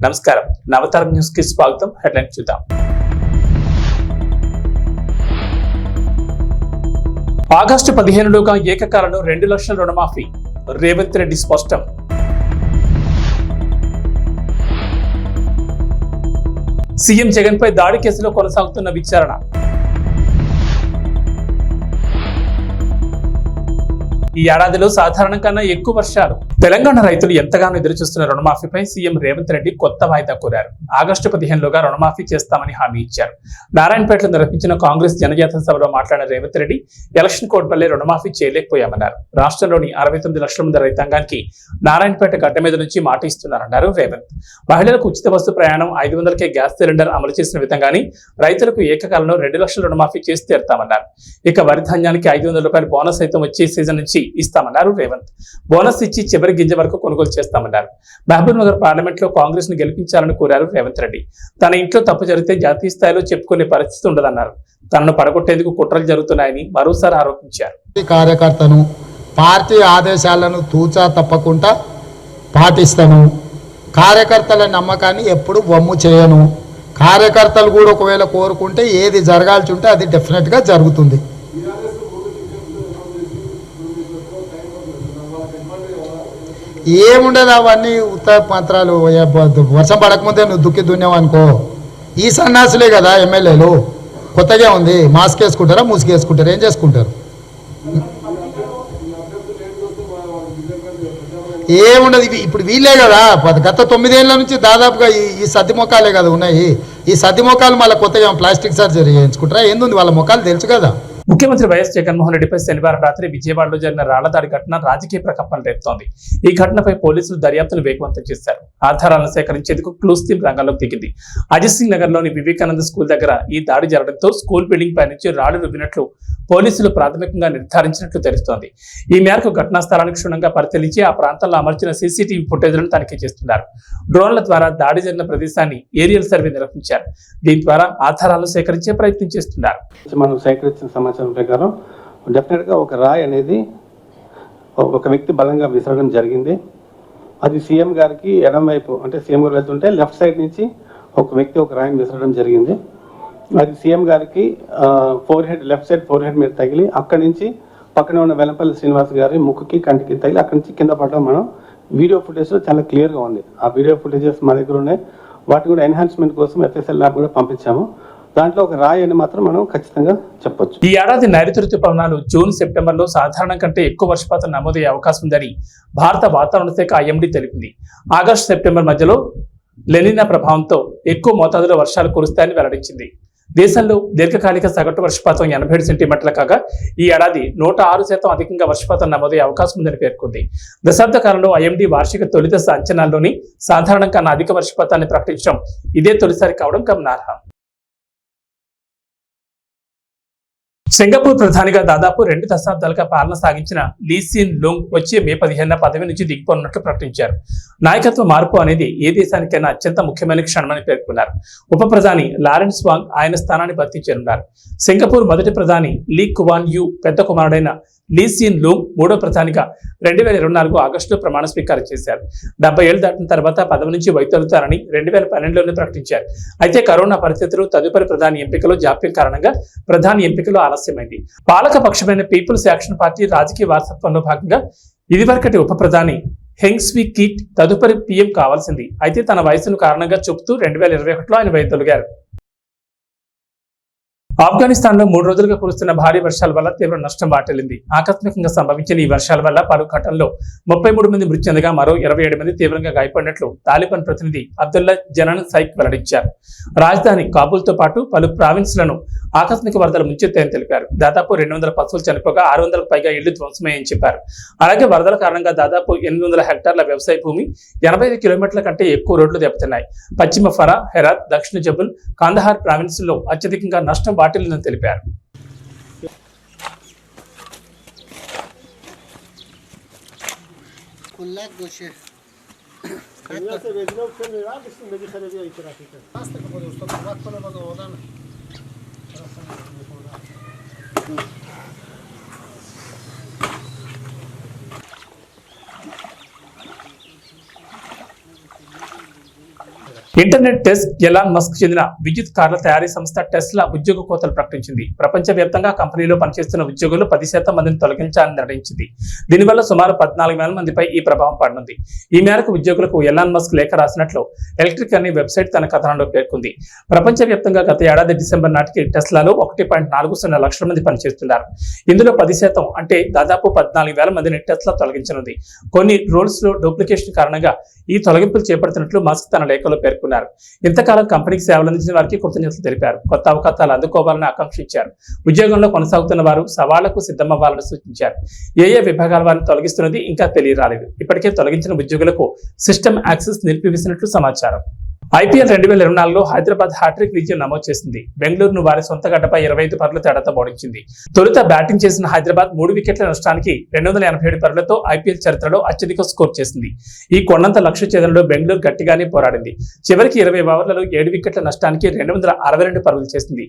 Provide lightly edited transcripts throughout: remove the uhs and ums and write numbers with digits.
నమస్కారం, నవతరం న్యూస్ కి స్వాగతం. హెడ్లైన్ చూద్దాం. ఆగస్టు 15లోగా ఏకకాలంలో 2 లక్షల రుణమాఫీ, రేవంత్ రెడ్డి స్పష్టం. సీఎం జగన్ పై దాడి కేసులో కొనసాగుతున్న విచారణ. ఈ ఏడాదిలో సాధారణం కన్నా ఎక్కువ వర్షాలు. తెలంగాణ రైతులు ఎంతగానో ఎదురుచూస్తున్న రుణమాఫీపై సీఎం రేవంత్ రెడ్డి కొత్త వాయిదా కోరారు. ఆగస్టు 15లోగా రుణమాఫీ చేస్తామని హామీ ఇచ్చారు. నారాయణపేటలో నిర్వహించిన కాంగ్రెస్ జనజాతర సభలో మాట్లాడిన రేవంత్ రెడ్డి ఎలక్షన్ కోడ్ వల్లే రుణమాఫీ చేయలేకపోయామన్నారు. రాష్ట్రంలోని 69 లక్షల మంది రైతాంగానికి నారాయణపేట గడ్డ మీద నుంచి మాట ఇస్తున్నారన్నారు రేవంత్. మహిళలకు ఉచిత బస్సు ప్రయాణం, 500కే గ్యాస్ సిలిండర్ అమలు చేసిన విధంగానే రైతులకు ఏకకాలంలో 2 లక్షల రుణమాఫీ చేసి తీరుతామన్నారు. ఇక వరి ధాన్యానికి 500 రూపాయల బోనస్ సైతం వచ్చే సీజన్ నుంచి ఇస్తామన్నారు రేవంత్. బోనస్ ఇచ్చి చివరి గింజ వరకు కొనుగోలు చేస్తామన్నారు. మహబూబ్ నగర్ పార్లమెంట్ లో కాంగ్రెస్ ను గెలిపించాలని కోరారు రేవంత్ రెడ్డి. తన ఇంట్లో తప్పు జరిగితే జాతీయ స్థాయిలో చెప్పుకునే పరిస్థితి ఉండదన్నారు. తనను పడగొట్టేందుకు కుట్రలు జరుగుతున్నాయని మరోసారి ఆరోపించారు. కార్యకర్తను పార్టీ ఆదేశాలను తూచా తప్పకుండా పాటిస్తాను. కార్యకర్తల నమ్మకాన్ని ఎప్పుడు వమ్ము చేయను. కార్యకర్తలు కూడా ఒకవేళ కోరుకుంటే ఏది జరగాల్సి ఉంటే అది డెఫినెట్ గా జరుగుతుంది. ఏముండదు, అవన్నీ ఉత్తర మంత్రాలు. వర్షం పడకముందే నువ్వు దుక్కి దున్నావనుకో, ఈ సన్నాసులే కదా ఎమ్మెల్యేలు. కొత్తగా ఉంది, మాస్క్ వేసుకుంటారా ముసుగేసుకుంటారా, ఏం చేసుకుంటారు? ఏముండదు. ఇప్పుడు వీళ్ళే కదా గత 9 ఏళ్ల నుంచి దాదాపుగా ఈ సద్ది మొక్కలే కదా ఉన్నాయి. ఈ సద్ది మొక్కలు మళ్ళీ కొత్తగా ప్లాస్టిక్ సర్జరీ చేయించుకుంటారా? ఏంది, వాళ్ళ మొక్కలు తెలుసు కదా. ముఖ్యమంత్రి వైఎస్ జగన్మోహన్ రెడ్డిపై శనివారం రాత్రి విజయవాడలో జరిగిన రాళ్లదాడి ఘటన రాజకీయ ప్రకంపన రేపుతోంది. ఈ ఘటనపై పోలీసులు దర్యాప్తును వేగవంతం చేశారు. ఆధారాలను సేకరించేందుకు క్లూస్ టీమ్ రంగంలోకి దిగింది. అజిత్ సింగ్ నగర్ లోని వివేకానంద స్కూల్ దగ్గర ఈ దాడి జరగడంతో స్కూల్ బిల్డింగ్ పై నుంచి రాళ్లు రుబ్బినట్లు పోలీసులు ప్రాథమికంగా నిర్ధారించినట్లు తెలుస్తోంది. ఈ మేరకు ఘటనా స్థలానికి క్షుణ్ణంగా పరిశీలించి ఆ ప్రాంతంలో అమర్చిన సీసీటీవీ ఫుటేజ్లను తనిఖీ చేస్తున్నారు. డ్రోన్ల ద్వారా దాడి జరిగిన ప్రదేశాన్ని ఏరియల్ సర్వే నిర్వహించారు. దీని ద్వారా ఆధారాలను సేకరించే ప్రయత్నం చేస్తున్నారు. మనం సేకరించిన సమాచారం ప్రకారం డెఫినెట్గా ఒక రాయి అనేది ఒక వ్యక్తి బలంగా విసరడం జరిగింది. అది సీఎం గారికి ఎడమవైపు, అంటే సీఎం గారు వెళ్తుంటే లెఫ్ట్ సైడ్ నుంచి ఒక వ్యక్తి ఒక రాయిని విసరడం జరిగింది. అది సీఎం గారికి లెఫ్ట్ సైడ్ ఫోర్ హెడ్ మీద తగిలి అక్కడి నుంచి పక్కనే ఉన్న వెల్లంపల్లి శ్రీనివాస్ గారి ముక్కుకి కంటికి తగిలి అక్కడి నుంచి కింద పడడం మనం వీడియో ఫుటేజ్లో చాలా క్లియర్గా ఉంది. ఆ వీడియో ఫుటేజెస్ మా దగ్గర ఉన్నాయి. వాటి కూడా ఎన్హాన్స్మెంట్ కోసం ఎఫ్ఎస్ఎల్ ల్యాబ్ కూడా పంపించాము. దాంట్లో ఒక రాయి అని మాత్రం మనం ఖచ్చితంగా చెప్పొచ్చు. ఈ ఏడాది నైరుతి రుతుపవనాలు జూన్, సెప్టెంబర్లో సాధారణం కంటే ఎక్కువ వర్షపాతం నమోదయ్యే అవకాశం ఉందని భారత వాతావరణ శాఖ ఐఎండీ తెలిపింది. ఆగస్టు, సెప్టెంబర్ మధ్యలో లెనినా ప్రభావంతో ఎక్కువ మోతాదులో వర్షాలు కురుస్తాయని వెల్లడించింది. దేశంలో దీర్ఘకాలిక సగటు వర్షపాతం 87 సెంటీమీటర్లు కాగా ఈ ఏడాది 106% అధికంగా వర్షపాతం నమోదయ్యే అవకాశం ఉందని పేర్కొంది. దశాబ్ద కాలంలో ఐఎండీ వార్షిక తొలి దశ అంచనాల్లోని సాధారణం కన్నా అధిక వర్షపాతాన్ని ప్రకటించడం ఇదే తొలిసారి కావడం గమనార్హం. సింగపూర్ ప్రధానిగా దాదాపు 2 దశాబ్దాలుగా పాలన సాగించిన లీ సియన్ లూంగ్ వచ్చే మే 15న పదవి నుంచి దిగిపోనున్నట్లు ప్రకటించారు. నాయకత్వ మార్పు అనేది ఏ దేశానికైనా అత్యంత ముఖ్యమైన క్షణమని పేర్కొన్నారు. ఉప ప్రధాని లారెన్స్ వాంగ్ ఆయన స్థానాన్ని భర్తీ చేయనున్నారు. సింగపూర్ మొదటి ప్రధాని లీ కువాన్ యూ పెద్ద కుమారుడైన లీ సియన్ లూంగ్ మూడో ప్రధానిగా 2024 ఆగస్టులో ప్రమాణ స్వీకారం చేశారు. 70 ఏళ్లు దాటిన తర్వాత పదవి నుంచి వైదొలుగుతారని 2012లోనే ప్రకటించారు. అయితే కరోనా పరిస్థితులు, తదుపరి ప్రధాని ఎంపికలో జాప్యం కారణంగా ప్రధాని ఎంపికలో ఆలస్యమైంది. పాలక పక్షమైన పీపుల్స్ యాక్షన్ పార్టీ రాజకీయ వారసత్వంలో భాగంగా ఇదివరకటి ఉప ప్రధాని హెంగ్ స్వీ కీట్ తదుపరి పీఎం కావాల్సింది. అయితే తన వయసును కారణంగా చెబుతూ 2021లో ఆయన వైదొలిగారు. ఆఫ్ఘనిస్తాన్ లో 3 రోజులుగా కురుస్తున్న భారీ వర్షాల వల్ల తీవ్ర నష్టం వాటిల్లింది. ఆకస్మికంగా సంభవించిన ఈ వర్షాల వల్ల పలు ఘటనల్లో 33 మంది మృతి చెందగా మరో 27 మంది తీవ్రంగా గాయపడినట్లు తాలిబాన్ ప్రతినిధి అబ్దుల్లా జనాన్ సైక్ వెల్లడించారు. రాజధాని కాబూల్ తో పాటు పలు ప్రావిన్స్లను ఆకస్మిక వరదలు ముంచెత్తాయని తెలిపారు. దాదాపు 200 పశువులు చనిపోగా 600కు పైగా ఇళ్లు ధ్వంసమయ్యని చెప్పారు. అలాగే వరదల కారణంగా దాదాపు 800 హెక్టార్ల వ్యవసాయ భూమి, 85 కిలోమీటర్ల కంటే ఎక్కువ రోడ్లు దెబ్బతిన్నాయి. పశ్చిమ ఫరా, హెరాత్, దక్షిణ జబుల్, కాందహార్ ప్రావిన్స్ లో అత్యధికంగా నష్టం వాటిల్లిందని తెలిపారు. ఇంటర్నెట్ డెస్క్ ఎలాన్ మస్క్ చెందిన విద్యుత్ కార్ల తయారీ సంస్థ టెస్లా ఉద్యోగ కోతలు ప్రకటించింది. ప్రపంచవ్యాప్తంగా కంపెనీలో పనిచేస్తున్న ఉద్యోగులు 10% మందిని తొలగించాలని నిర్ణయించింది. దీనివల్ల సుమారు 14,000 మందిపై ఈ ప్రభావం పడనుంది. ఈ మేరకు ఉద్యోగులకు ఎలాన్ మస్క్ లేఖ రాసినట్లు ఎలక్ట్రిక్ అనే వెబ్సైట్ తన కథనంలో పేర్కొంది. ప్రపంచవ్యాప్తంగా గత ఏడాది డిసెంబర్ నాటికి టెస్లాలో 1.40 లక్షల మంది పనిచేస్తున్నారు. ఇందులో 10% అంటే దాదాపు 14,000 మందిని టెస్లా తొలగించనుంది. కొన్ని రోల్స్ లో డూప్లికేషన్ కారణంగా ఈ తొలగింపులు చేపడుతున్నట్లు మస్క్ తన లేఖలో పేర్కొన్నారు. ఇంతకాలం కంపెనీకి సేవలు అందించిన వారికి కృతజ్ఞతలు తెలిపారు. కొత్త అవకాశాలు అందుకోవాలని ఆకాంక్షించారు. ఉద్యోగంలో కొనసాగుతున్న వారు సవాళ్లకు సిద్ధమవ్వాలని సూచించారు. ఏ విభాగాల వారిని తొలగిస్తున్నది ఇంకా తెలియరాలేదు. ఇప్పటికే తొలగించిన ఉద్యోగులకు సిస్టమ్ యాక్సెస్ నిలిపివేసినట్లు సమాచారం. IPL 2024లో హైదరాబాద్ హ్యాట్రిక్ విజయం నమోదు చేసింది. బెంగళూరును వారి సొంత గడ్డపై 25 పరుగుల తేడాతో ఓడించింది. తొలుత బ్యాటింగ్ చేసిన హైదరాబాద్ 3 వికెట్ల నష్టానికి 287 పరుగులతో IPL చరిత్రలో అత్యధిక స్కోర్ చేసింది. ఈ కొండంత లక్ష్య ఛేదనలో బెంగళూరు గట్టిగానే పోరాడింది. చివరికి 20 ఓవర్లలో 7 వికెట్ల నష్టానికి 262 పరుగులు చేసింది.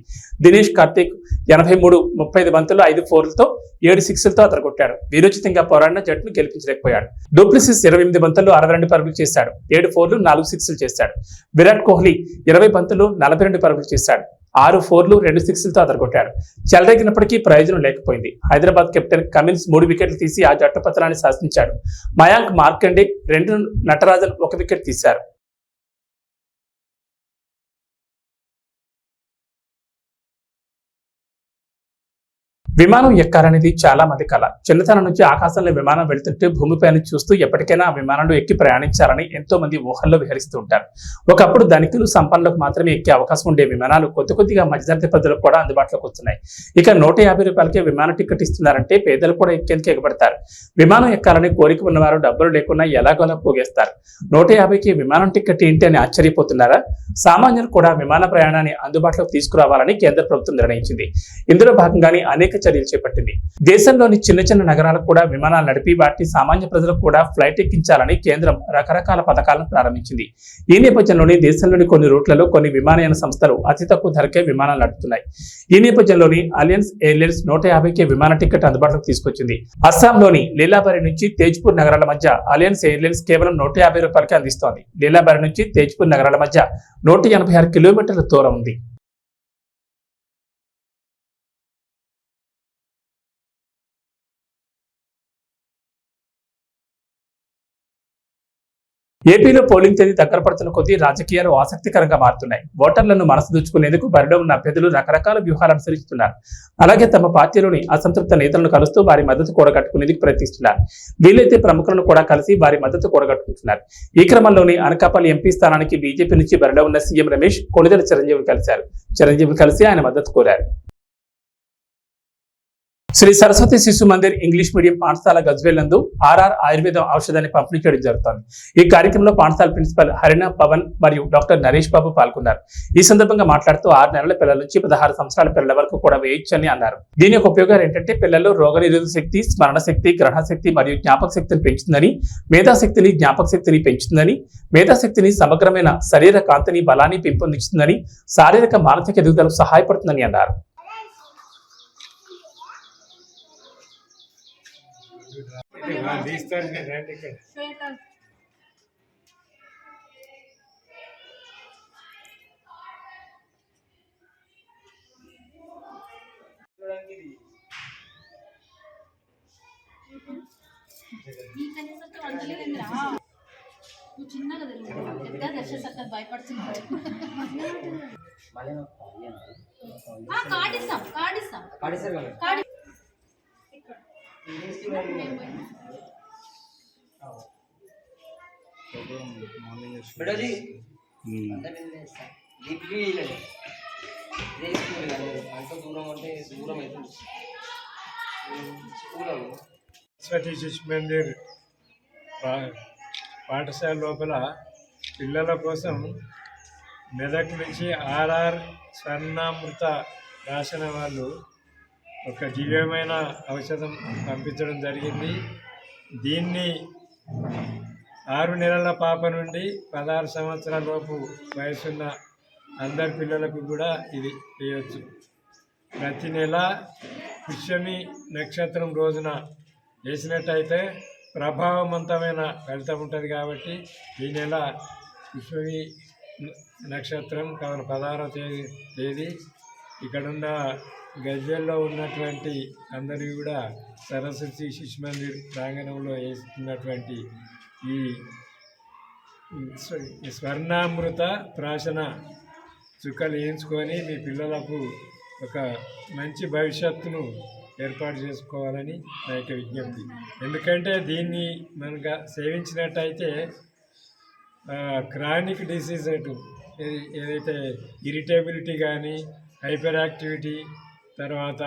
దినేష్ కార్తీక్ 83, 35 బంతుల్లో 5 4లతో 7 6లతో అదరగొట్టాడు. వీరోచితంగా పోరాడిన జట్టును గెలిపించలేకపోయాడు. డూప్లిసిస్ 28 బంతుల్లో 62 పరుగులు చేశాడు. 7 4లు 4 6లు చేశాడు. విరాట్ కోహ్లీ 20 బంతులు 42 పరుగులు చేశాడు. 6 4లు 2 6లతో అదరగొట్టాడు. చెలరేగినప్పటికీ ప్రయోజనం లేకపోయింది. హైదరాబాద్ కెప్టెన్ కమిన్స్ 3 వికెట్లు తీసి ఆ జట్టు పతనాన్ని శాసించాడు. మయాంక్ మార్కండే 2, నటరాజన్ 1 వికెట్ తీశారు. విమానం ఎక్కాలనేది చాలా మంది కల. చిన్నతనం నుంచి ఆకాశంలో విమానం వెళ్తుంటే భూమిపైన చూస్తూ ఎప్పటికైనా ఆ విమానంలో ఎక్కి ప్రయాణించాలని ఎంతో మంది ఊహల్లో విహరిస్తూ ఉంటారు. ఒకప్పుడు ధనికులు సంపన్నులకు మాత్రమే ఎక్కే అవకాశం ఉండే విమానాలు కొద్దిగా మధ్యతరగతి ప్రజలకు కూడా అందుబాటులోకి వస్తున్నాయి. ఇక 150 రూపాయలకే విమాన టికెట్ ఇస్తున్నారంటే పేదలు కూడా ఎక్కేందుకు ఎగబడతారు. విమానం ఎక్కాలని కోరిక ఉన్నవారు డబ్బులు లేకుండా ఎలాగోలా పోగేస్తారు. 150కి విమానం టికెట్ ఏంటి అని ఆశ్చర్యపోతున్నారా? సామాన్యులు కూడా విమాన ప్రయాణాన్ని అందుబాటులోకి తీసుకురావాలని కేంద్ర ప్రభుత్వం నిర్ణయించింది. ఇందులో భాగంగానే అనేక చర్యలు చేపట్టింది. దేశంలోని చిన్న నగరాలకు కూడా విమానాలు నడిపి వాటిని సామాన్య ప్రజలకు కూడా ఫ్లైట్ ఎక్కించాలని కేంద్రం రకరకాల పథకాలను ప్రారంభించింది. ఈ నేపథ్యంలోనే దేశంలోని కొన్ని రూట్లలో కొన్ని విమానయాన సంస్థలు అతి తక్కువ ధరకే విమానాలు నడుపుతున్నాయి. ఈ నేపథ్యంలోని అలయన్స్ ఎయిర్లైన్స్ 150కే విమాన టికెట్ అందుబాటులోకి తీసుకొచ్చింది. అస్సాంలోని లీలాబారి నుంచి తేజ్పూర్ నగరాల మధ్య అలయన్స్ ఎయిర్లైన్స్ కేవలం 150 రూపాయలకే అందిస్తోంది. లీలాబారి నుంచి తేజ్పూర్ నగరాల మధ్య 186 కిలోమీటర్ల దూరం ఉంది. ఏపీలో పోలింగ్ తేదీ దగ్గర పడుతున్న కొద్దీ రాజకీయాలు ఆసక్తికరంగా మారుతున్నాయి. ఓటర్లను మనసు దోచుకునేందుకు బరిలో ఉన్న అభ్యర్థులు రకరకాల వ్యూహాలు అనుసరిస్తున్నారు. అలాగే తమ పార్టీలోని అసంతృప్త నేతలను కలుస్తూ వారి మద్దతు కూడగట్టుకునేందుకు ప్రయత్నిస్తున్నారు. వీలైతే ప్రముఖులను కూడా కలిసి వారి మద్దతు కూడగట్టుకుంటున్నారు. ఈ క్రమంలోనే అనకాపల్లి ఎంపీ స్థానానికి బీజేపీ నుంచి బరిలో ఉన్న సీఎం రమేష్ కొణిదెల చిరంజీవిని కలిశారు. చిరంజీవిని కలిసి ఆయన మద్దతు కోరారు. శ్రీ సరస్వతి శిశు మందిర్ ఇంగ్లీష్ మీడియం పాఠశాల గజ్వేల్ నందు RR ఆయుర్వేదం ఔషధాన్ని పంపిణీ చేయడం జరుగుతోంది. ఈ కార్యక్రమంలో పాఠశాల ప్రిన్సిపల్ హరిణ పవన్ మరియు డాక్టర్ నరేష్ బాబు పాల్గొన్నారు. ఈ సందర్భంగా మాట్లాడుతూ 6 నెలల పిల్లల నుంచి 16 సంవత్సరాల పిల్లల వరకు కూడా వేయొచ్చని అన్నారు. దీని యొక్క ఉపయోగాలు ఏంటంటే పిల్లల్లో రోగనిరోధక శక్తి, స్మరణ శక్తి, గ్రహణ శక్తి మరియు జ్ఞాపక శక్తిని పెంచుతుందని, మేధాశక్తిని, జ్ఞాపక శక్తిని పెంచుతుందని, మేధాశక్తిని, సమగ్రమైన శరీర కాంతిని, బలాన్ని పెంపొందించుతుందని, శారీరక మానసిక ఎదుగుదలకు సహాయపడుతుందని అన్నారు. నువ్వు చిన్నగా పెద్ద దర్శక భయపడుతున్నావు. కార్డు సరస్వతి శిశు మందిర్ పాఠశాల లోపల పిల్లల కోసం మెదక్ నుంచి RR స్వర్ణామృత రాసిన వాళ్ళు ఒక దివ్యమైన ఔషధం పంపించడం జరిగింది. దీన్ని 6 నెలల పాప నుండి 16 సంవత్సరాల లోపు వయసున్న అందరి పిల్లలకు కూడా ఇది చేయవచ్చు. ప్రతి నెల పుష్యమి నక్షత్రం రోజున వేసినట్టయితే ప్రభావవంతమైన ఫలితం ఉంటుంది. కాబట్టి ఈ నెల పుష్యమి నక్షత్రం కావున 16వ తేదీ ఇక్కడున్న గజ్వెల్లో ఉన్నటువంటి అందరూ కూడా సరస్వతి శిశు మందిర్ ప్రాంగణంలో వేస్తున్నటువంటి ఈ స్వర్ణామృత ప్రాశన చుక్కలు వేయించుకొని మీ పిల్లలకు ఒక మంచి భవిష్యత్తును ఏర్పాటు చేసుకోవాలని నా యొక్క విజ్ఞప్తి. ఎందుకంటే దీన్ని మనకు సేవించినట్టయితే క్రానిక్ డిసీజ్ ఏదైతే ఇరిటేబిలిటీ కానీ, హైపర్ యాక్టివిటీ, తర్వాత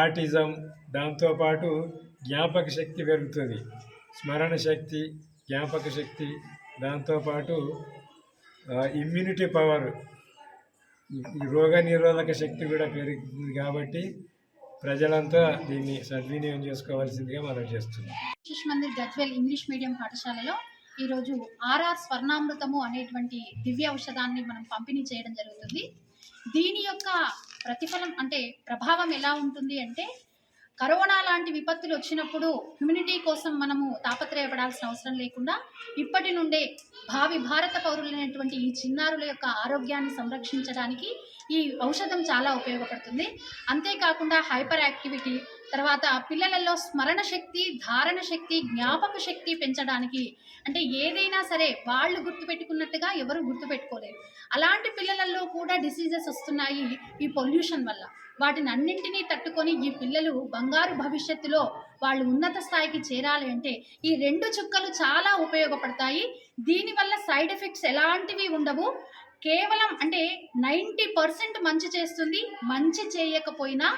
ఆటిజం, దాంతోపాటు జ్ఞాపక శక్తి పెరుగుతుంది, స్మరణ శక్తి, జ్ఞాపక శక్తి, దాంతోపాటు ఇమ్యూనిటీ పవర్, రోగ నిరోధక శక్తి కూడా పెరుగుతుంది. కాబట్టి ప్రజలంతా దీన్ని సద్వినియోగం చేసుకోవాల్సిందిగా మనం చేస్తున్నాం. శిశు మందిర్ గజ్వెల్ ఇంగ్లీష్ మీడియం పాఠశాలలో ఈరోజు ఆర్ఆర్ స్వర్ణామృతము అనేటువంటి దివ్య ఔషధాన్ని మనం పంపిణీ చేయడం జరుగుతుంది. దీని యొక్క ప్రతిఫలం అంటే ప్రభావం ఎలా ఉంటుంది అంటే, కరోనా లాంటి విపత్తులు వచ్చినప్పుడు హ్యూమినిటీ కోసం మనము తాపత్రయపడాల్సిన అవసరం లేకుండా ఇప్పటి నుండే భావి భారత పౌరులైనటువంటి ఈ చిన్నారుల యొక్క ఆరోగ్యాన్ని సంరక్షించడానికి ఈ ఔషధం చాలా ఉపయోగపడుతుంది. అంతేకాకుండా హైపర్ యాక్టివిటీ, తర్వాత పిల్లలలో స్మరణ శక్తి, ధారణ శక్తి, జ్ఞాపక శక్తి పెంచడానికి, అంటే ఏదైనా సరే వాళ్ళు గుర్తుపెట్టుకున్నట్టుగా ఎవరు గుర్తుపెట్టుకోలేరు. అలాంటి పిల్లలలో కూడా డిసీజెస్ వస్తున్నాయి ఈ పొల్యూషన్ వల్ల. వాటిని అన్నింటినీ తట్టుకొని ఈ పిల్లలు బంగారు భవిష్యత్తులో వాళ్ళు ఉన్నత స్థాయికి చేరాలి అంటే ఈ 2 చుక్కలు చాలా ఉపయోగపడతాయి. దీనివల్ల సైడ్ ఎఫెక్ట్స్ ఎలాంటివి ఉండవు. కేవలం అంటే 90% మంచి చేస్తుంది. మంచి చేయకపోయినా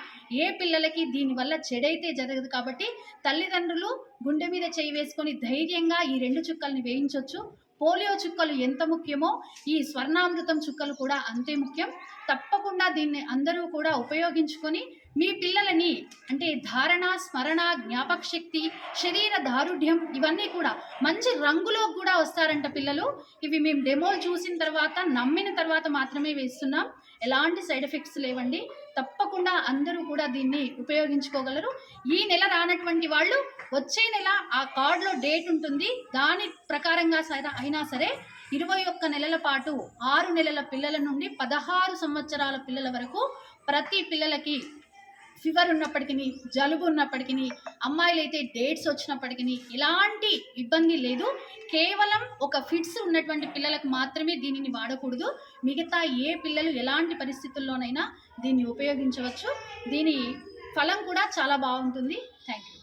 ఏ పిల్లలకి దీనివల్ల చెడైతే జరగదు. కాబట్టి తల్లిదండ్రులు గుండె మీద చేయి వేసుకొని ధైర్యంగా ఈ 2 చుక్కల్ని వేయించవచ్చు. పోలియో చుక్కలు ఎంత ముఖ్యమో ఈ స్వర్ణామృతం చుక్కలు కూడా అంతే ముఖ్యం. తప్పకుండా దీన్ని అందరూ కూడా ఉపయోగించుకొని మీ పిల్లలని అంటే ధారణ, స్మరణ, జ్ఞాపక శక్తి, శరీర దారుఢ్యం ఇవన్నీ కూడా మంచి రంగులో కూడా వస్తారంట పిల్లలు. ఇవి మేము డెమోలు చూసిన తర్వాత నమ్మిన తర్వాత మాత్రమే వేస్తున్నాం. ఎలాంటి సైడ్ ఎఫెక్ట్స్ లేవండి. తప్పకుండా అందరూ కూడా దీన్ని ఉపయోగించుకోగలరు. ఈ నెల రానటువంటి వాళ్ళు వచ్చే నెల ఆ కార్డులో డేట్ ఉంటుంది, దాని ప్రకారంగా అయినా సరే 21 నెలల పాటు 6 నెలల పిల్లల నుండి 16 సంవత్సరాల పిల్లల వరకు ప్రతి పిల్లలకి ఫీవర్ ఉన్నప్పటికీ, జలుబు ఉన్నప్పటికీ, అమ్మాయిలైతే డేట్స్ వచ్చినప్పటికీ ఎలాంటి ఇబ్బంది లేదు. కేవలం ఒక ఫిట్స్ ఉన్నటువంటి పిల్లలకు మాత్రమే దీనిని వాడకూడదు. మిగతా ఏ పిల్లలు ఎలాంటి పరిస్థితుల్లోనైనా దీన్ని ఉపయోగించవచ్చు. దీని ఫలం కూడా చాలా బాగుంటుంది. Thank you.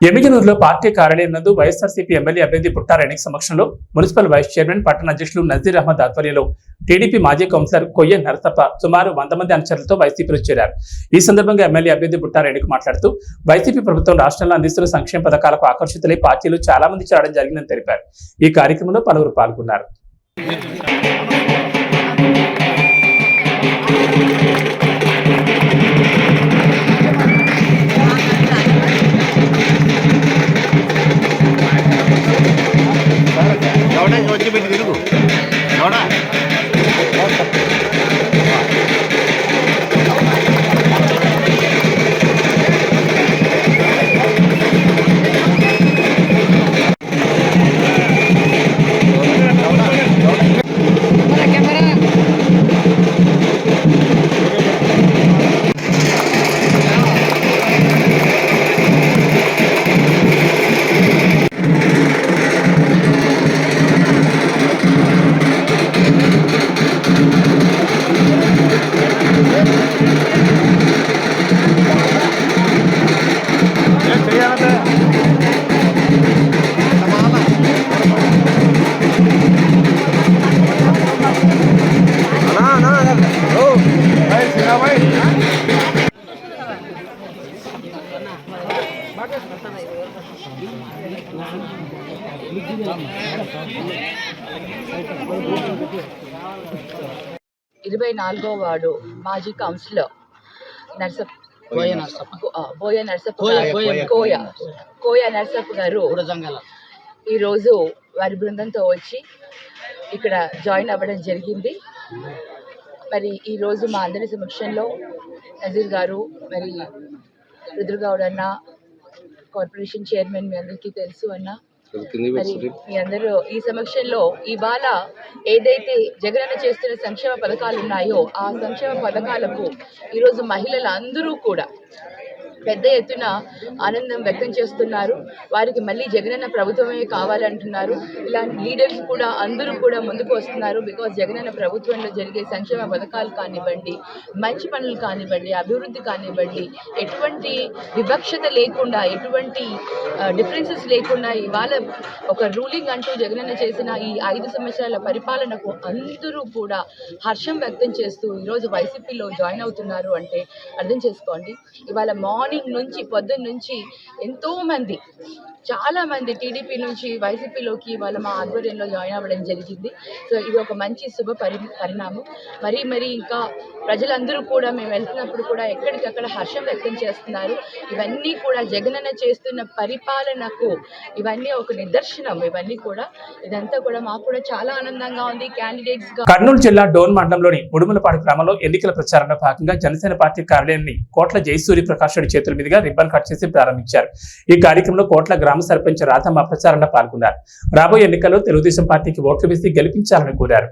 ఎమ్మిగనూరులో పార్టీ కార్యాలయం నందు వైఎస్ఆర్సీపీ ఎమ్మెల్యే అభ్యర్థి పుట్టారెడ్డి సమక్షంలో మున్సిపల్ వైస్ చైర్మన్, పట్టణ అధ్యక్షులు నజీర్ అహ్మద్ ఆధ్వర్యంలో టీడీపీ మాజీ కౌన్సిలర్ కొయ్య నరసప్ప సుమారు 100 మంది అనుచరులతో వైసీపీలో చేరారు. ఈ సందర్భంగా ఎమ్మెల్యే అభ్యర్థి పుట్టారెడ్డికి మాట్లాడుతూ వైసీపీ ప్రభుత్వం రాష్ట్రంలో అందిస్తున్న సంక్షేమ పథకాలకు ఆకర్షితులై పార్టీలు చాలా మంది చేరడం జరిగిందని తెలిపారు. ఈ కార్యక్రమంలో పలువురు పాల్గొన్నారు. ఇరవై 4వ వార్డు మాజీ కౌన్సిలర్ కోయ నరసప్ప గారు ఈరోజు వారి బృందంతో వచ్చి ఇక్కడ జాయిన్ అవ్వడం జరిగింది. మరి ఈరోజు మా అందరి సమక్షంలో నజీర్ గారు, మరి రుద్రగౌడ్ అన్న, కార్పొరేషన్ చైర్మన్ మీ అందరికీ తెలుసు అన్న, మరి మీ అందరూ ఈ సమక్షంలో ఇవాళ ఏదైతే జగనన్న చేస్తున్న సంక్షేమ పథకాలు ఉన్నాయో ఆ సంక్షేమ పథకాలకు ఈరోజు మహిళలు అందరూ కూడా పెద్ద ఎత్తున ఆనందం వ్యక్తం చేస్తున్నారు. వారికి మళ్ళీ జగనన్న ప్రభుత్వమే కావాలంటున్నారు. ఇలాంటి లీడర్స్ కూడా అందరూ కూడా ముందుకు వస్తున్నారు. బికాజ్ జగనన్న ప్రభుత్వంలో జరిగే సంక్షేమ పథకాలు కానివ్వండి, మంచి పనులు కానివ్వండి, అభివృద్ధి కానివ్వండి, ఎటువంటి వివక్షత లేకుండా, ఎటువంటి డిఫరెన్సెస్ లేకుండా ఇవాళ ఒక రూలింగ్ అంటూ జగనన్న చేసిన ఈ 5 సంవత్సరాల పరిపాలనకు అందరూ కూడా హర్షం వ్యక్తం చేస్తూ ఈరోజు వైసీపీలో జాయిన్ అవుతున్నారు అంటే అర్థం చేసుకోండి. ఇవాళ మార్నింగ్ నుంచి పొద్దున్న నుంచి ఎంతోమంది చాలామంది టీడీపీ నుంచి వైసీపీలోకి వాళ్ళ మా ఆధ్వర్యంలో జాయిన్ అవ్వడం జరిగింది. సో ఇది ఒక మంచి శుభ పరిణామం. మరి ఇంకా ప్రజలందరూ కూడా మేము వెళ్తున్నప్పుడు కూడా ఎక్కడికక్కడ హర్షం వ్యక్తం చేస్తున్నారు. ఇవన్నీ కూడా జగనన్న చేస్తున్న పరిపాలనకు ఇవన్నీ ఒక నిదర్శనం. ఇవన్నీ కూడా ఇదంతా కూడా మాకు కూడా చాలా ఆనందంగా ఉంది. క్యాండిడేట్స్ గా కర్నూలు జిల్లా డోన్ మండలంలోని ఉడుమలపాడు గ్రామంలో ఎన్నికల ప్రచారంలో భాగంగా జనసేన పార్టీ కార్యాలయాన్ని కోట్ల జయసూర్య ప్రకాష్ రెడ్డి చేతుల మీదుగా రిబ్బన్ కట్ చేసి ప్రారంభించారు. ఈ కార్యక్రమంలో కోట్ల గ్రామ సర్పంచ్ రాధమ్మ ప్రచారంలో పాల్గొన్నారు. రాబోయే ఎన్నికల్లో తెలుగుదేశం పార్టీకి ఓట్లు వేసి గెలిపించాలని కోరారు.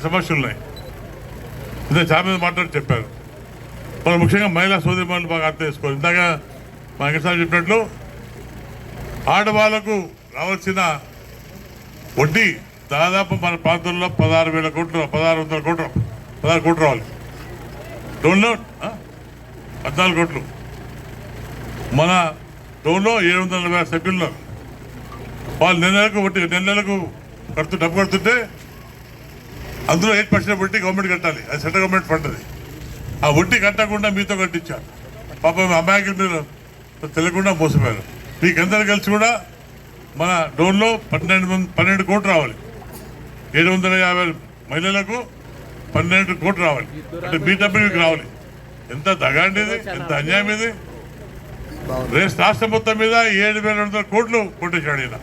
సమస్యలు ఉన్నాయి. ఇదే చాలా మీద మాట్లాడి చెప్పారు. వాళ్ళు ముఖ్యంగా మహిళా సోదరిమణులు బాగా అర్థం చేసుకోవాలి. ఇందాక మా వెంకటస్వామి చెప్పినట్లు ఆడవాళ్లకు రావాల్సిన వడ్డీ దాదాపు మన ప్రాంతంలో 16,000 కోట్లు 16 కోట్లు రావాలి. డోన్లో 14 కోట్లు. మన డోన్లో 740 సభ్యులు వాళ్ళు నెలకు డబ్బు కడుతుంటే అందులో 8% వడ్డీ గవర్నమెంట్ కట్టాలి. అది సెంట్రల్ గవర్నమెంట్ ఫండ్. అది ఆ వడ్డీ కట్టకుండా మీతో కట్టించారు. పాపం అమాయకులు మీరు తెలియకుండా మోసపోయారు. మీకందరూ కలిసి కూడా మన డోన్లో 12 కోట్లు రావాలి. 750 మహిళలకు 12 కోట్లు రావాలి. అంటే మీ డబ్బులు మీకు రావాలి. ఎంత దగాండి ఇది, ఎంత అన్యాయం ఇది. రాష్ట్రం మొత్తం మీద 7,200 కోట్లు కొట్టేశాడు ఈయన.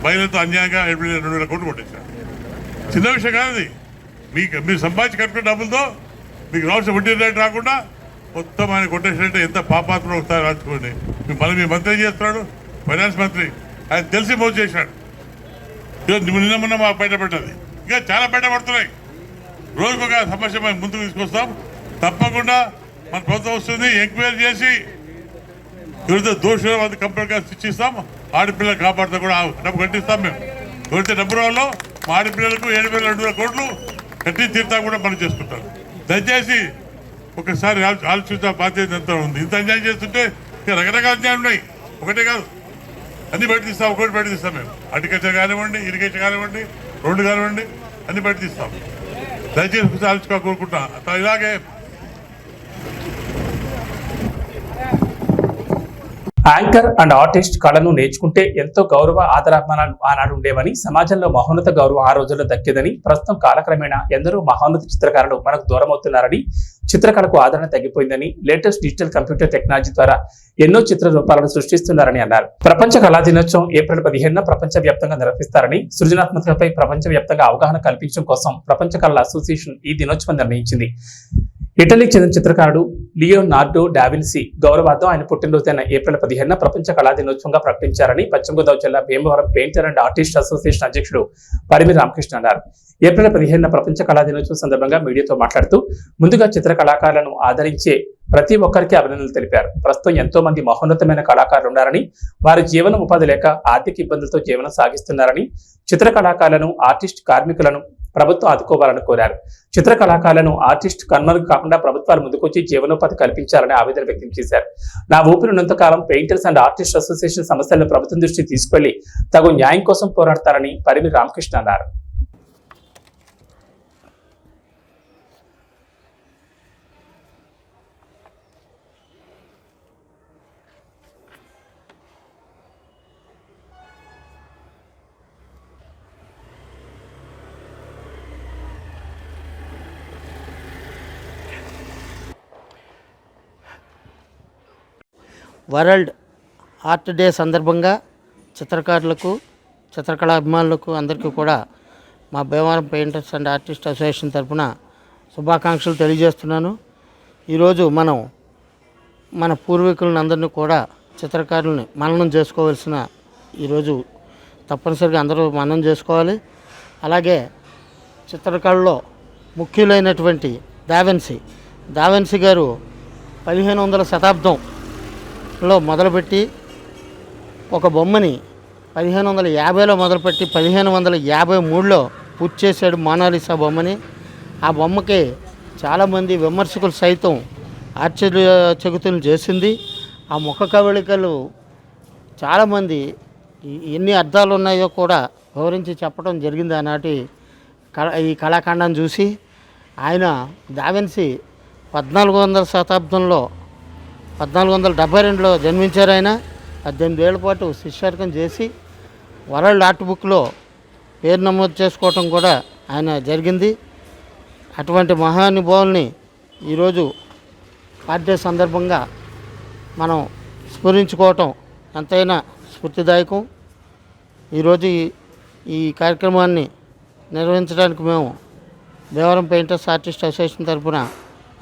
మహిళలతో అన్యాయంగా 7,200 కోట్లు కొట్టేశాడు. చిన్న విషయం కాదు ఇది. మీరు సంపాదించి కట్టుకున్న డబ్బులతో మీకు రావాల్సిన వడ్డీ రేట్ రాకుండా మొత్తం ఆయన కొట్టేసినట్టే ఎంత పాపాత్మలో ఒకసారి రాసుకోండి. మీ మంత్రి ఏం చేస్తున్నాడు, ఫైనాన్స్ మంత్రి, ఆయన తెలిసి మోసం చేశాడు. నిన్న మొన్న మాకు బయటపడ్డది, ఇంకా చాలా బయటపడుతున్నాయి. రోజుకొక సమస్య మేము ముందుకు తీసుకొస్తాం. తప్పకుండా మన ప్రభుత్వం వస్తుంది, ఎంక్వైరీ చేసి ఎవరైతే దోషులు అది కంప్లీట్గా శిక్షిస్తాం. ఆడపిల్లలు కాపాడుతూ కూడా డబ్బు కట్టిస్తాం. మేము ఎవరైతే డబ్బు రావాలో మా ఆడపిల్లలకు 7,200 కోట్లు కట్టి తీర్థం కూడా పని చేసుకుంటాం. దయచేసి ఒకసారి ఆలోచించే బాధ్యత ఎంత ఉంది. ఇంత అన్యాయం చేస్తుంటే ఇంకా రకరకాల అన్యాయం ఉన్నాయి, ఒకటే కాదు, అన్ని బయట తీస్తాం. ఒకటి బయట తీస్తాం మేము. అగ్రికల్చర్ కానివ్వండి, ఇరిగేషన్ కానివ్వండి, రోడ్డు కానివ్వండి, అన్ని బయట తీస్తాం. దయచేసి ఒకసారి ఆలోచించుకో కోరుకుంటా. ఇలాగే యాంకర్ అండ్ ఆర్టిస్ట్ కళను నేర్చుకుంటే ఎంతో గౌరవ ఆదరాభిమానాలు ఆనాడు ఉండేవని, సమాజంలో మహోన్నత గౌరవం ఆ రోజుల్లో దక్కేదని, ప్రస్తుతం కాలక్రమేణా ఎందరో మహోన్నత చిత్రకారులు మనకు దూరం అవుతున్నారని, చిత్రకళకు ఆదరణ తగ్గిపోయిందని, లేటెస్ట్ డిజిటల్ కంప్యూటర్ టెక్నాలజీ ద్వారా ఎన్నో చిత్ర రూపాలను సృష్టిస్తున్నారని అన్నారు. ప్రపంచ కళా దినోత్సవం ఏప్రిల్ 15న ప్రపంచ వ్యాప్తంగా నిర్వహిస్తారని, సృజనాత్మకతపై ప్రపంచ వ్యాప్తంగా అవగాహన కల్పించడం కోసం ప్రపంచ కళల అసోసియేషన్ ఈ దినోత్సవం నిర్ణయించింది. ఇటలీకి చెందిన చిత్రకారుడు లియోనార్డో డావిన్సీ గౌరవార్థం ఆయన పుట్టినరోజైన ఏప్రిల్ 15న ప్రపంచ కళా దినోత్సవంగా ప్రకటించారని పశ్చిమ గోదావరి జిల్లా Bhimavaram painter and artist association అధ్యక్షుడు పరిమి రామకృష్ణ అన్నారు. ఏప్రిల్ 15న ప్రపంచ కళా దినోత్సవం సందర్భంగా మీడియాతో మాట్లాడుతూ ముందుగా చిత్ర కళాకారులను ఆదరించే ప్రతి ఒక్కరికి అభినందనలు తెలిపారు. ప్రస్తుతం ఎంతో మంది మహోన్నతమైన కళాకారులు ఉన్నారని, వారి జీవన ఉపాధి లేక ఆర్థిక ఇబ్బందులతో జీవనం సాగిస్తున్నారని, చిత్ర కళాకారులను, ఆర్టిస్ట్ కార్మికులను ప్రభుత్వం ఆదుకోవాలని కోరారు. చిత్ర కళాకారులను, ఆర్టిస్ట్ కన్మరుగు కాకుండా ప్రభుత్వాలు ముందుకొచ్చి జీవనోపాధి కల్పించాలని ఆవేదన వ్యక్తం చేశారు. నా ఊపిరినంత కాలం పెయింటర్స్ అండ్ ఆర్టిస్ట్ అసోసియేషన్ సమస్యలను ప్రభుత్వం దృష్టికి తీసుకెళ్లి తగు న్యాయం కోసం పోరాడతారని పరిమి రామకృష్ణ అన్నారు. వరల్డ్ ఆర్ట్ డే సందర్భంగా చిత్రకారులకు, చిత్రకళా అభిమానులకు అందరికీ కూడా మా Bhimavaram painters and artist association తరఫున శుభాకాంక్షలు తెలియజేస్తున్నాను. ఈరోజు మనం మన పూర్వీకులను అందరినీ కూడా చిత్రకారులని మననం చేసుకోవాల్సిన ఈరోజు తప్పనిసరిగా అందరూ మననం చేసుకోవాలి. అలాగే చిత్రకళలో ముఖ్యులైనటువంటి దావిన్సీ గారు 1500వ శతాబ్దంలో మొదలుపెట్టి ఒక బొమ్మని 1550లో మొదలుపెట్టి 1553లో పూర్తి చేశాడు మోనాలిసా బొమ్మని. ఆ బొమ్మకి చాలామంది విమర్శకులు సైతం ఆశ్చర్యచకితులను చేసింది. ఆ ముఖ కవళికలు చాలామంది ఎన్ని అర్థాలు ఉన్నాయో కూడా వివరించి చెప్పడం జరిగింది ఆనాటి ఈ కళాఖండాన్ని చూసి. ఆయన దావిన్సీ 1400వ శతాబ్దంలో 1472లో జన్మించారు. ఆయన 18 ఏళ్ల పాటు శిష్యార్కం చేసి వరల్డ్ ఆర్ట్ బుక్లో పేరు నమోదు చేసుకోవటం కూడా ఆయన జరిగింది. అటువంటి మహానుభావుల్ని ఈరోజు ఆర్ట్ డే సందర్భంగా మనం స్మరించుకోవటం ఎంతైనా స్ఫూర్తిదాయకం. ఈరోజు ఈ కార్యక్రమాన్ని నిర్వహించడానికి మేము భీమవరం పెయింటర్స్ ఆర్టిస్ట్ అసోసియేషన్ తరఫున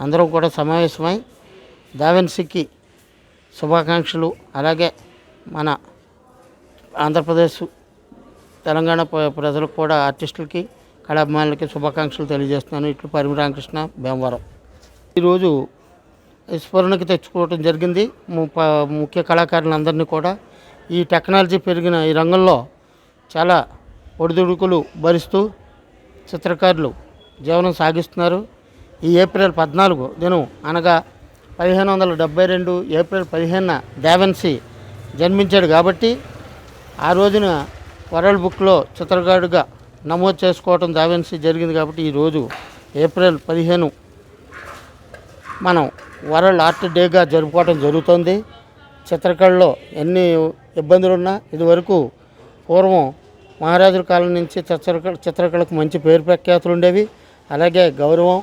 అందరం కూడా సమావేశమై దావిన్సీకి శుభాకాంక్షలు, అలాగే మన ఆంధ్రప్రదేశ్, తెలంగాణ ప్రజలకు కూడా ఆర్టిస్టులకి, కళాభిమానులకి శుభాకాంక్షలు తెలియజేస్తున్నాను. ఇట్లు పరిమి రామకృష్ణ, భీమవరం. ఈరోజు స్మరణకి తెచ్చుకోవడం జరిగింది ముఖ్య కళాకారులందరినీ కూడా. ఈ టెక్నాలజీ పెరిగిన ఈ రంగంలో చాలా ఒడిదుడుకులు భరిస్తూ చిత్రకారులు జీవనం సాగిస్తున్నారు. ఈ ఏప్రిల్ 14 దినం అనగా 1572 ఏప్రిల్ 15న దావిన్సీ జన్మించాడు కాబట్టి ఆ రోజున వరల్డ్ బుక్లో చిత్రకారుడిగా నమోదు చేసుకోవడం దావిన్సీ జరిగింది. కాబట్టి ఈరోజు ఏప్రిల్ 15 మనం వరల్డ్ ఆర్ట్ డేగా జరుపుకోవడం జరుగుతుంది. చిత్రకళలో ఎన్ని ఇబ్బందులున్నా ఇదివరకు పూర్వం మహారాజుల కాలం నుంచి చిత్రకళకు మంచి పేరు ప్రఖ్యాతులు ఉండేవి. అలాగే గౌరవం,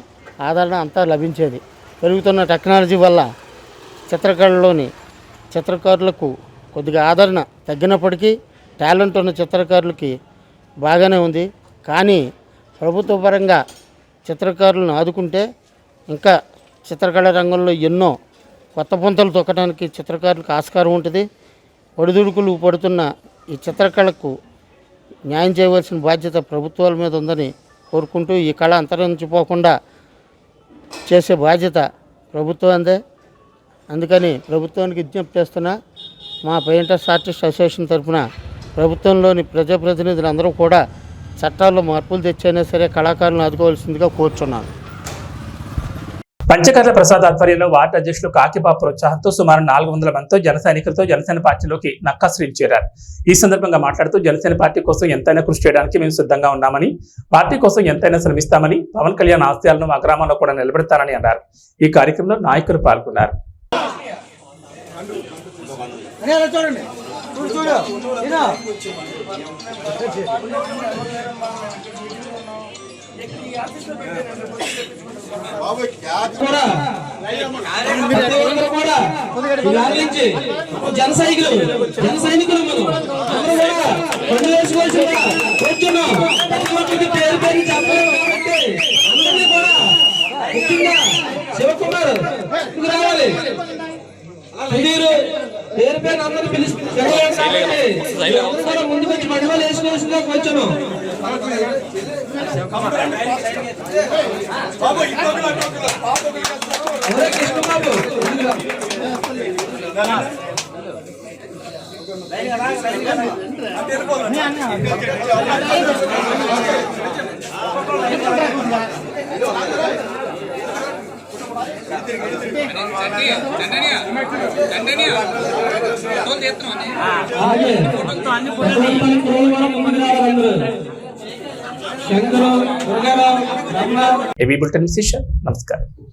ఆదరణ అంతా లభించేది. పెరుగుతున్న టెక్నాలజీ వల్ల చిత్రకళలోని చిత్రకారులకు కొద్దిగా ఆదరణ తగ్గినప్పటికీ టాలెంట్ ఉన్న చిత్రకారులకి బాగానే ఉంది. కానీ ప్రభుత్వ పరంగా చిత్రకారులను ఆదుకుంటే ఇంకా చిత్రకళ రంగంలో ఎన్నో కొత్త పుంతలు తొక్కడానికి చిత్రకారులకు ఆస్కారం ఉంటుంది. ఒడిదుడుకులు పడుతున్న ఈ చిత్రకళకు న్యాయం చేయవలసిన బాధ్యత ప్రభుత్వాల మీద ఉందని కోరుకుంటూ ఈ కళ అంతరించిపోకుండా చేసే బాధ్యత ప్రభుత్వందే. అందుకని ప్రభుత్వానికి విజ్ఞప్తి చేస్తున్నా, మా పెయింటర్స్ ఆర్టిస్ట్ అసోసియేషన్ తరఫున ప్రభుత్వంలోని ప్రజాప్రతినిధులందరూ కూడా చట్టాల్లో మార్పులు తెచ్చైనా సరే కళాకారులను ఆదుకోవాల్సిందిగా కోరుచున్నాను. పంచకర్ల ప్రసాద్ ఆధ్వర్యంలో వార్డు అధ్యక్షులు కాకిబాబు ప్రోత్సాహంతో సుమారు 400 మందితో జన సైనికులతో జనసేన పార్టీలోకి నక్కాశ్రీలు చేరారు. ఈ సందర్భంగా మాట్లాడుతూ జనసేన పార్టీ కోసం ఎంతైనా కృషి చేయడానికి మేము సిద్ధంగా ఉన్నామని, పార్టీ కోసం ఎంతైనా శ్రమిస్తామని, పవన్ కళ్యాణ్ ఆశయాలను మా గ్రామంలో కూడా నిలబెడతారని అన్నారు. ఈ కార్యక్రమంలో నాయకులు పాల్గొన్నారు. జన సైనికులు పేరు పేరు శివకుమార్ రావాలి. పేరు పేరు అందరూ పిలుస్తారు. ముందుకు వచ్చి మండపాలు వేసుకోవాల్సిందిగా వచ్చాను. కృష్ణబాబు ఏబీ బులెటిన్ విశేషం. నమస్కారం.